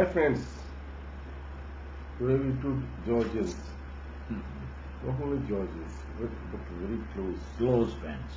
Hi friends, today we took Georgians, not only Georgians, but very close. Close friends.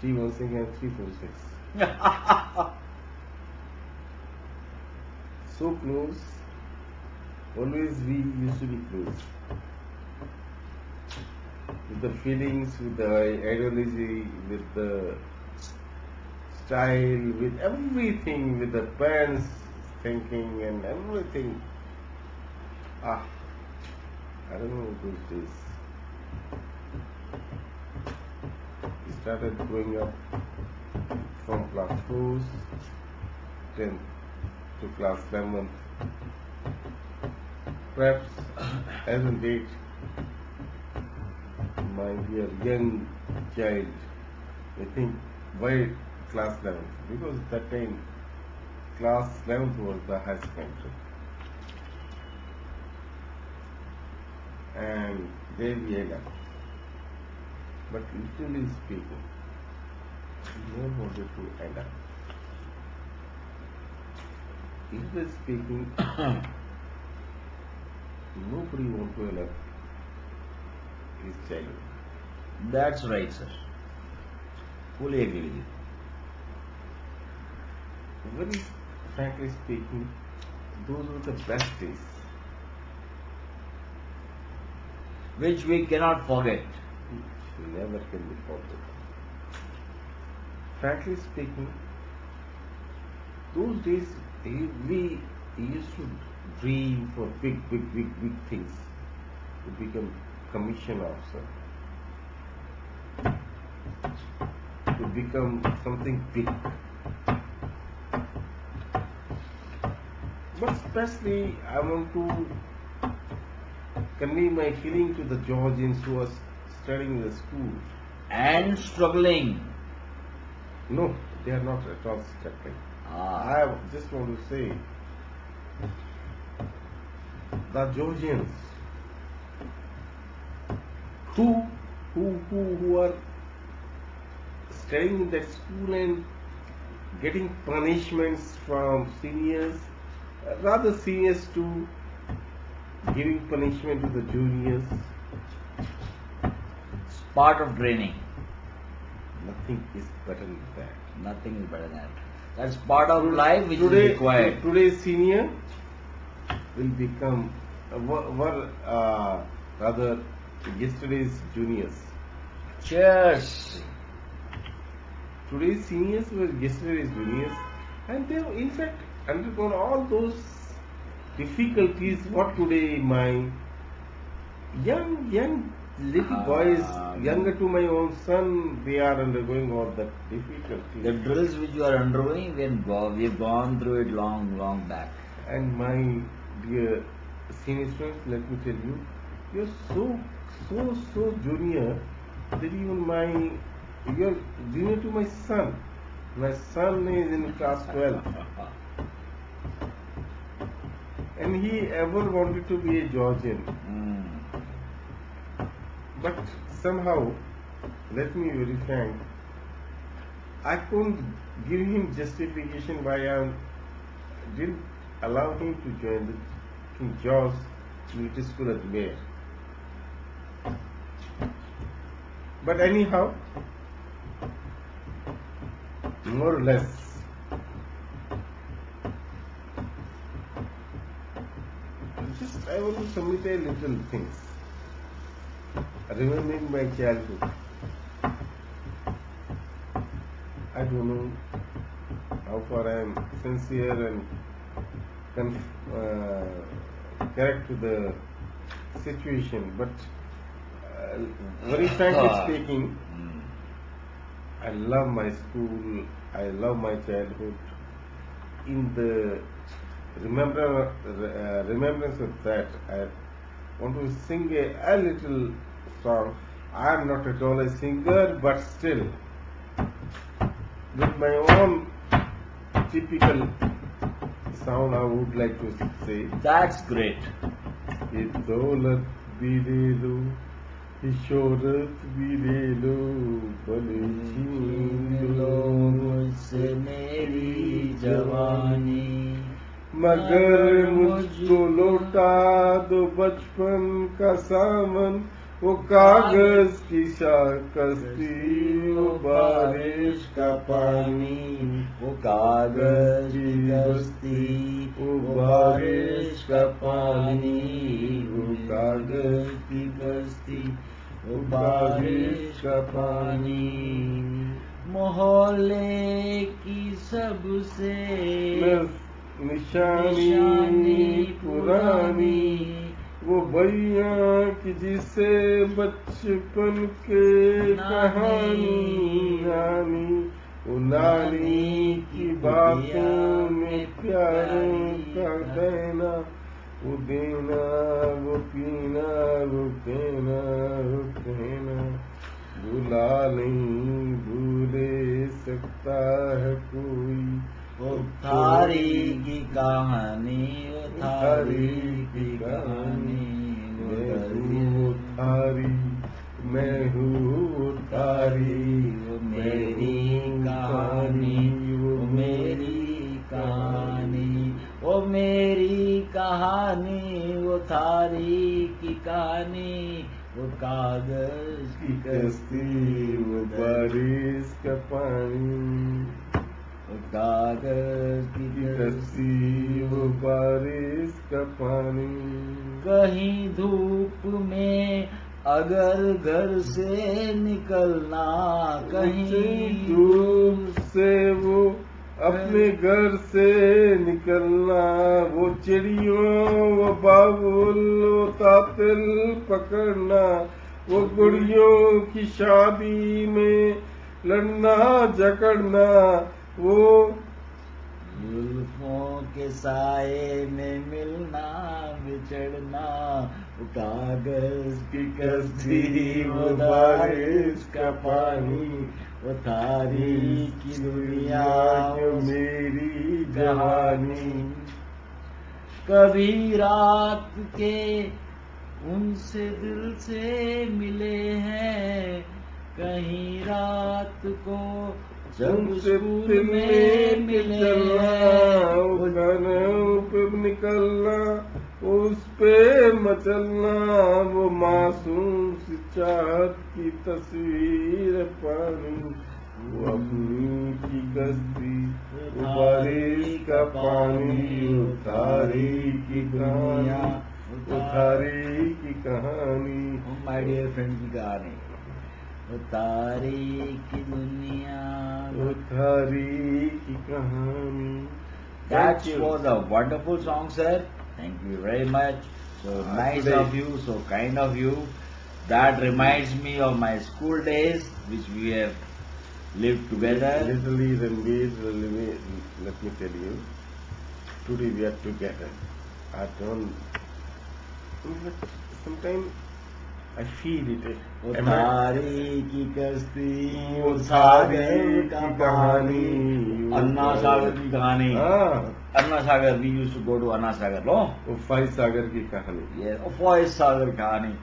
316 and 346. So close, always we used to be close. With the feelings, with the ideology, with the style, with everything, with the parents thinking and everything. I don't know those days. We started growing up from class 4, 10th to class 11th. Perhaps as on date, my dear young child, I think why class 11th? Because at that time class 11th was the high secondary. And there we end up. But literally speaking, we never wanted to end up. Literally speaking, nobody wants to end up his childhood. That's right, sir. Fully agree with you. Very frankly speaking, those were the best days. Which we cannot forget. Which never can be forgotten. Frankly speaking, those days we used to dream for big things. To become commission officer. To become something big. But especially I want to convey my feeling to the Georgians who are studying in the school. And struggling. No, they are not at all struggling. I just want to say, the Georgians who are studying in that school and getting punishments from seniors, rather seniors to giving punishment to the juniors. It's part of training. Nothing is better than that. Nothing is better than that. That's part of life which is required. Today's senior will become rather yesterday's juniors. Cheers. Today's seniors were yesterday's juniors, and they have in fact undergone all those difficulties what today my young little boys, younger to my own son, they are undergoing all that difficulties. The drills which you are undergoing, we've gone through it long back. And my dear senior students, let me tell you, you're so junior that even you're junior to my son. My son is in class 12. And he ever wanted to be a Georgian. But somehow, let me be very frank, I couldn't give him justification why I didn't allow him to join the King George Military School at Mayor. But anyhow, more or less, I want to submit a little things. Remembering my childhood. I don't know how far I am sincere and correct to the situation, but very frankly speaking, I love my school, I love my childhood. In the remembrance of that, I want to sing a little song. I am not at all a singer, but still, with my own typical sound, I would like to say. That's great. ये दौलत भी ले लो, ये शोहरत भी ले लो, भले छीन लो मुझसे मेरी जवानी, मगर मुझको लौटा दो बचपन का सावन, वो कागज की कश्ती, वो बारिश का पानी, वो कागज की कश्ती, वो बारिश का पानी, वो कागज की कश्ती, वो बारिश का पानी। मोहल्ले की सबसे निशानी पुरानी, वो भैया की जिसे बचपन के कहानी नानी, वो नानी की बातों में प्यारों का देना, वो देना, वो पीना, वो कहना, वो कहना, भुला नहीं भूले सकता है कोई, वो थारी की कहानी, वो थारी की कहानी, वो थारी, मैं हूँ थारी, वो मेरी कहानी, वो मेरी कहानी, वो मेरी कहानी, वो थारी की कहानी, वो कागज की कश्ती, वो बारिश का पानी, वो कागज की कश्ती, वो बारिश का पानी। कहीं धूप में अगर घर से निकलना, कहीं धूप से वो अपने घर से निकलना, वो चिड़ियों, वो बाबुल, वो तातिल पकड़ना, वो गुड़ियों की शादी में लड़ना झगड़ना, वो जुल्फों के साए में मिलना बिछड़ना, वो कागज की कश्ती, वो बारिश का पानी, वो थारी की दुनिया, जो मेरी जवानी। कभी रात के उनसे दिल से मिले हैं, कहीं रात को जब स्कूल में मिले हैं, वो गानों पे निकलना, उस पे मचलना, वो मासूम सी चाहत की तस्वीर पानी, वो अपनी की कश्ती, वो बारिश का पानी, वो थारी की कहानी, वो थारी की कहानी। माय डियर फ्रेंड की कहानी, वो तारी की दुनिया, वो थारी की कहानी। That was a wonderful song, sir. Thank you very much. So nice today- of you, so kind of you. That reminds me of my school days, which we have lived together. Literally, Ranveer, let me tell you, today we are together. I don't, but sometimes I feel it. वो Am I- तारी की कश्ती, वो वो सागर थारी का की पानी, कहानी, अन्ना सागर की कहानी. हाँ, अन्ना सागर, we used to go to Anna Sagar, no? वो फाइव सागर की कहानी। Yes, of course, सागर कहानी.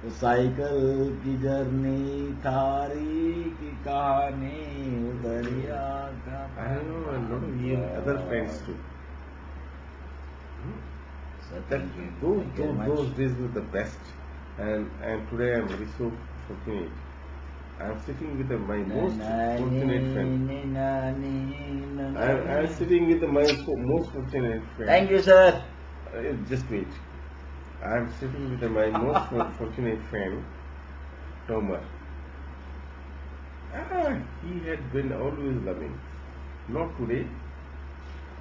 वो साइकिल की जर्नी, थारी की कहानी, वो दरिया का I know a lot of you other friends too. So That thank you. Thank you very much. those days were the best, and today I am very so fortunate. I am sitting with my most fortunate friend. I am sitting with my most fortunate friend. Thank you, sir. Just wait. I am sitting with my most fortunate friend, Tomer. He had been always loving. Not today.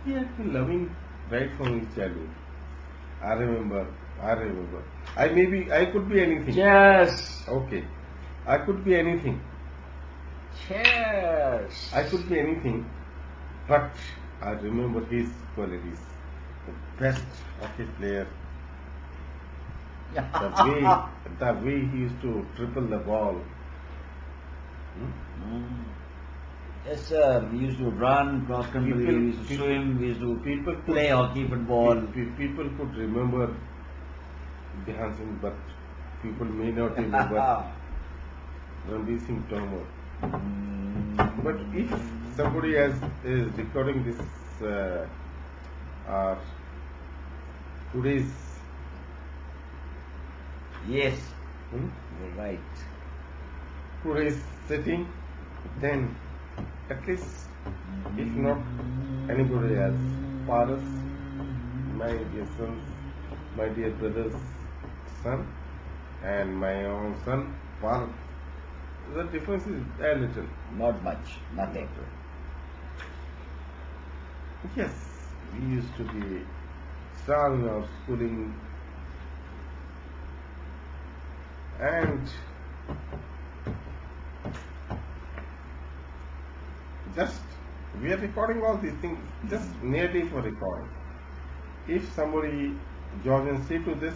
He had been loving right from his childhood. I remember. I could be anything. Cheers. Okay. I could be anything. Cheers. I could be anything. But I remember his qualities. The best hockey player. The way he used to triple the ball. Yes, sir. We used to run cross country. We used to swim. We used to play hockey, football. People could remember Dhyan Singh, but people may not remember Ranveer Singh Tomar. But if somebody is recording this today's Yes, hmm, you're right. today's setting, then at least if not anybody else, Paras, my dear sons, my dear brother's son, and my own son, Paras, the difference is a little. Not much, nothing. Yes, we used to be strong in our schooling, and just we are recording all these things just merely for recording. If somebody, Georgian, say to this,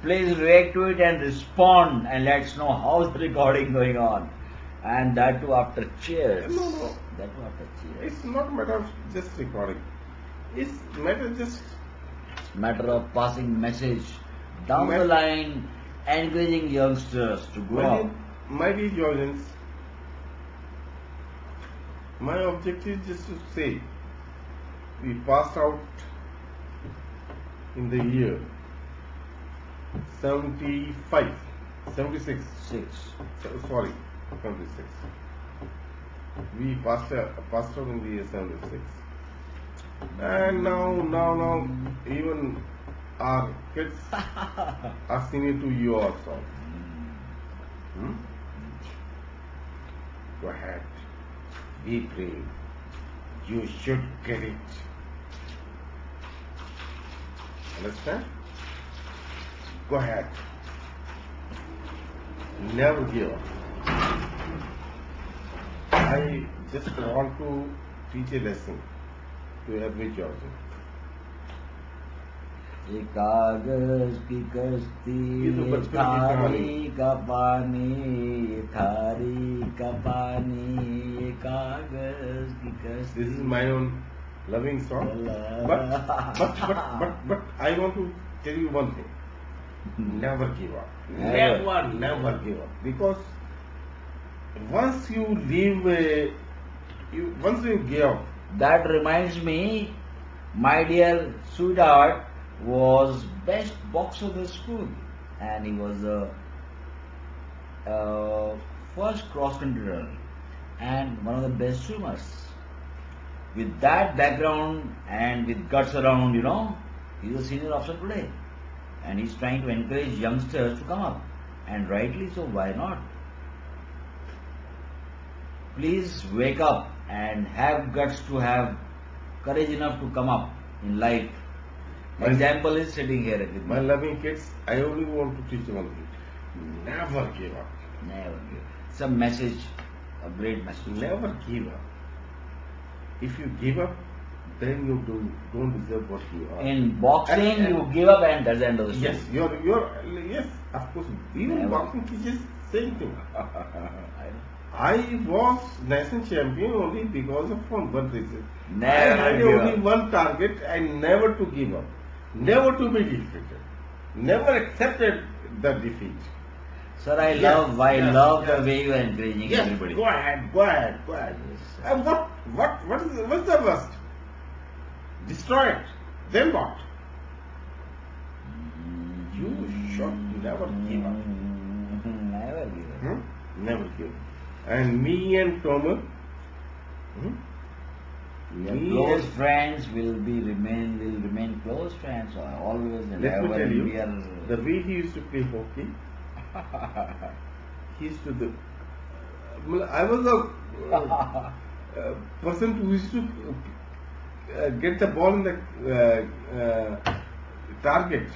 Please react to it and respond and let us know how's the recording going on. And that too after cheers. No. That too after cheers. It's not matter of just recording. It's matter just Matter of passing message down the Ma- line, encouraging youngsters to grow up. my dear Georgians, my objective is just to say we passed out in the year 76. 6. Sorry, 76. We passed out in the year 76. And now, even our kids are senior to you also. Hmm? Go ahead. Be brave. You should get it. Understand? Go ahead. Never give up. I just want to teach a lesson to every Georgian. ये कागज की कश्ती ये तो ये बचपन की थारी का पानी ये थारी का पानी ये कागज की कश्ती. This is my own loving song. But I want to tell you one thing. Never give up. Never give up. Because once you leave, once you give up, That reminds me, my dear sweetheart was best boxer of the school, and he was the first cross country runner and one of the best swimmers. With that background and with guts around, he's a senior officer today, and he's trying to encourage youngsters to come up, and rightly so. Why not? Please wake up and have guts to have courage enough to come up in life. Example is sitting here with my me. loving kids, I only want to teach one thing. Never give up. Never give. It's a message, a great message. Never give up. If you give up, then you don't deserve what you are. In boxing, And- you give up and that's the end of the story. Yes, yes, of course. Even Never. boxing teaches same thing. I know. I was national champion only because of one reason. Never I had give only up. one target and never to give up, never to be defeated, never accepted the defeat. Sir, I Yes, love yes. the way you are encouraging Yes, everybody. go ahead. Yes, sir. And what's the worst? Destroy it. Then what? You should never give up. Never give up. Hmm? Never give up. And me and Tomer, Your me close and- friends will remain close friends always and Let me ever. tell you, We are the way he used to play hockey, he used to I was a person who used to get the ball in the target.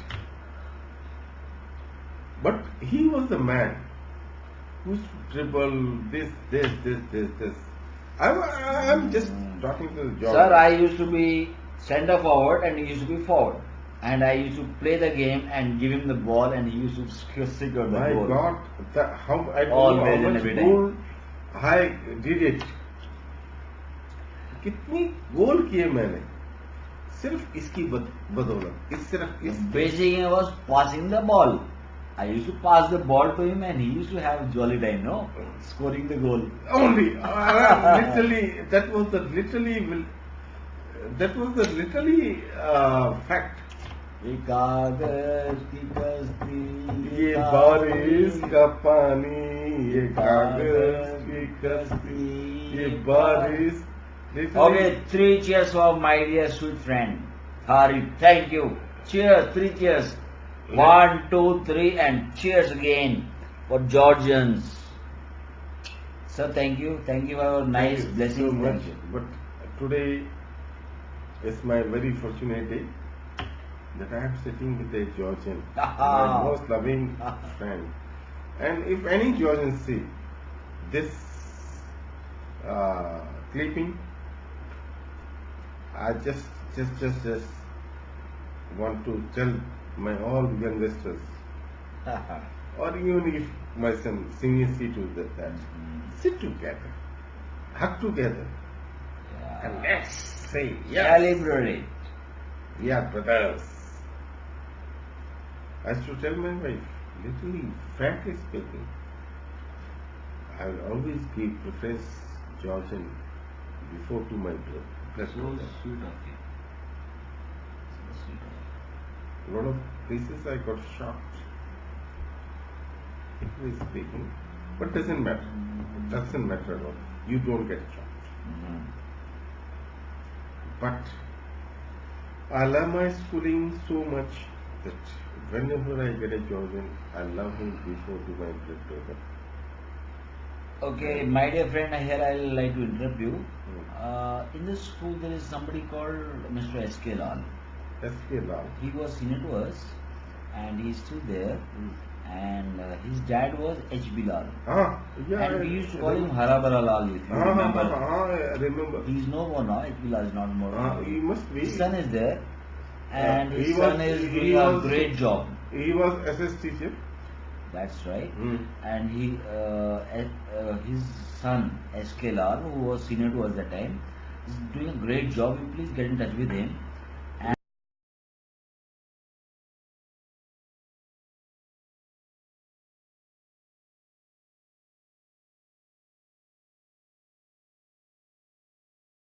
But he was the man who's dribble this. I'm just talking to the job. Sir, I used to be center forward and he used to be forward. And I used to play the game and give him the ball and he used to secure the My goal. God, how I don't know Always how and much every time. goal I did it. कितनी गोल किए मैंने सिर्फ इसकी बदौलत इस सिर्फ इस Basically, I was passing the ball. I used to pass the ball to him and he used to have jolly time, no? Scoring the goal. only literally that was the literally fact. ये कागज की कश्ती, ये बारिश का पानी, ये कागज की कश्ती, ये बारिश. Okay, 3 cheers for my dear sweet friend Hari. Thank you. Cheers, 3 cheers. 1, 2, 3 and cheers again for Georgians. Sir, thank you. Thank you for your nice Thank you blessings. so much. Thank you. But today is my very fortunate day that I am sitting with a Georgian, my most loving friend. And if any Georgian see this clipping, I just want to tell my all youngsters, or even if my son senior see to that, sit together, hug together, and let's say yes. Celebrate. We are brothers. I used to tell my wife, literally, frankly speaking, I will always give preference Georgian before to my blood So brother. sweet of you. So sweet of you. A lot of places I got shocked, frankly speaking, but doesn't matter. Doesn't matter at all. You don't get shocked. Mhm. But I love my schooling so much that whenever I get a Georgian, I love him before to my blood brother. Okay, my dear friend, here I will like to interrupt you. Hmm. In the school, there is somebody called Mr. S.K. Lal. S.K. Lal. He was senior to us, and he is still there. Hmm. And his dad was H.B. Lal. Yeah. And we used to call him Harabara Lal, if you remember. I remember. He is no more now. H.B. Lal is not more. He must be. His son is there, and he his was- son is he doing a was- great job. He was SS teacher. That's right. Hmm. And his son S.K. Lal, who was senior to us that time, is doing a great job. You please get in touch with him.